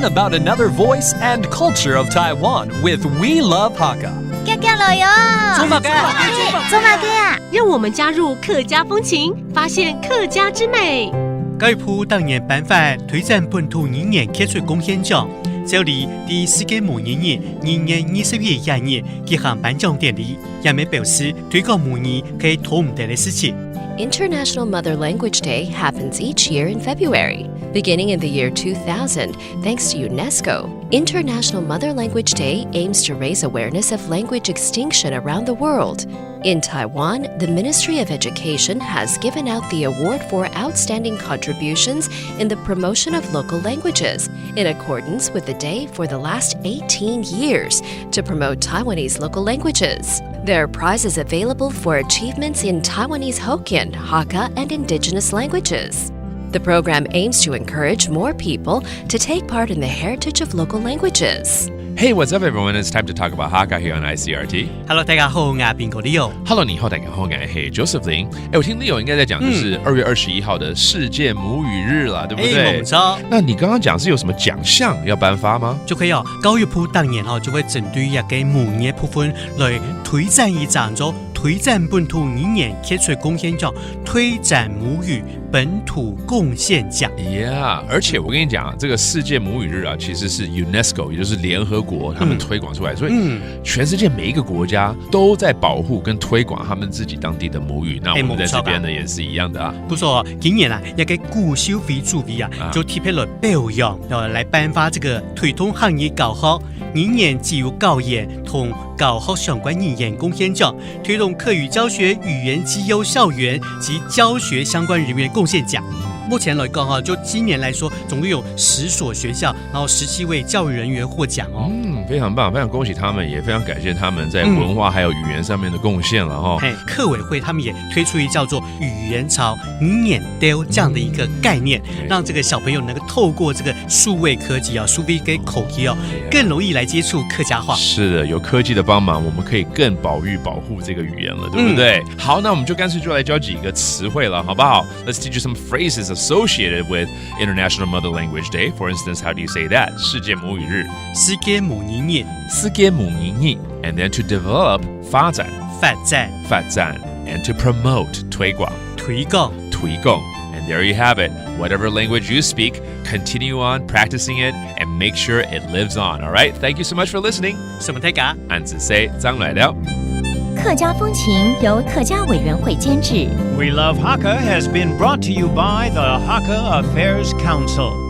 learn about another voice and culture of Taiwan with We Love Hakka. 走马盖啊！让我们加入客家风情，发现客家之美。教育部当年颁发推展本土语言杰出贡献奖，照例第世界母语日2月20月2日举行颁奖典礼，人们表示推广母语係拖唔得嘅事情。International Mother Language Day happens each year in February. Beginning in the year 2000, thanks to UNESCO, International Mother Language Day aims to raise awareness of language extinction around the world. In Taiwan, the Ministry of Education has given out the award for outstanding contributions in the promotion of local languages, in accordance with the day for the last 18 years to promote Taiwanese local languages. There are prizes available for achievements in Taiwanese Hokkien, Hakka, and indigenous languages. The program aims to encourage more people to take part in the heritage of local languages. Hey, what's up, everyone? It's time to talk about Hakka here on ICRT. Hello， 大家好，我係邊個 Leo。Hello， 你好，大家好，我係 Josephine。我聽 Leo 應該在講就是2月21號的世界母語日啦，對不對？冇錯。那你剛剛講是有什麼獎項要頒發嗎？就可以教育部當年就會針對一個母語部分來推展一場做推展本土語言傑出貢獻獎，推展母語本土貢獻獎。Yeah， 而且我跟你講，這個世界母語日啊，其實是 UNESCO， 也就是聯合國他們推廣出來，所以全世界每一個國家都在保護跟推廣他們自己當地的母語。那我們在這邊呢也是一樣的啊。不錯，今年一個古小費主義就特別來表揚，來頒發這個推動行業教學、語言自由教研同教學相關語言貢獻獎，推動課語教學、語言自由校園及教學相關人員貢獻獎。目前來講就今年來說，總共有10所學校，然後17位教育人員獲獎哦。非常棒，非常恭喜他們，也非常感謝他們在文化還有語言上面的貢獻了哈。課委會他們也推出一叫做語言潮、語言雕這樣的一個概念，讓這個小朋友能夠透過這個數位科技數位跟口譯更容易來接觸客家話。是的，有科技的幫忙，我們可以更保護這個語言了，對不對？好，那我們就乾脆就來教幾個詞彙了，好不好？ Let's teach you some phrases associated with International Mother Language Day. For instance, how do you say that? 世界母語日。世界母語日。世界母語日。And then to develop 發展。發展。And to promote 推廣。推廣。And there you have it. Whatever language you speak, continue on practicing it and make sure it lives on. All right? Thank you so much for listening. 什麼大家？安子 say 張來了。客家風情由客家委員會監製。We Love Hakka has been brought to you by the Hakka Affairs Council.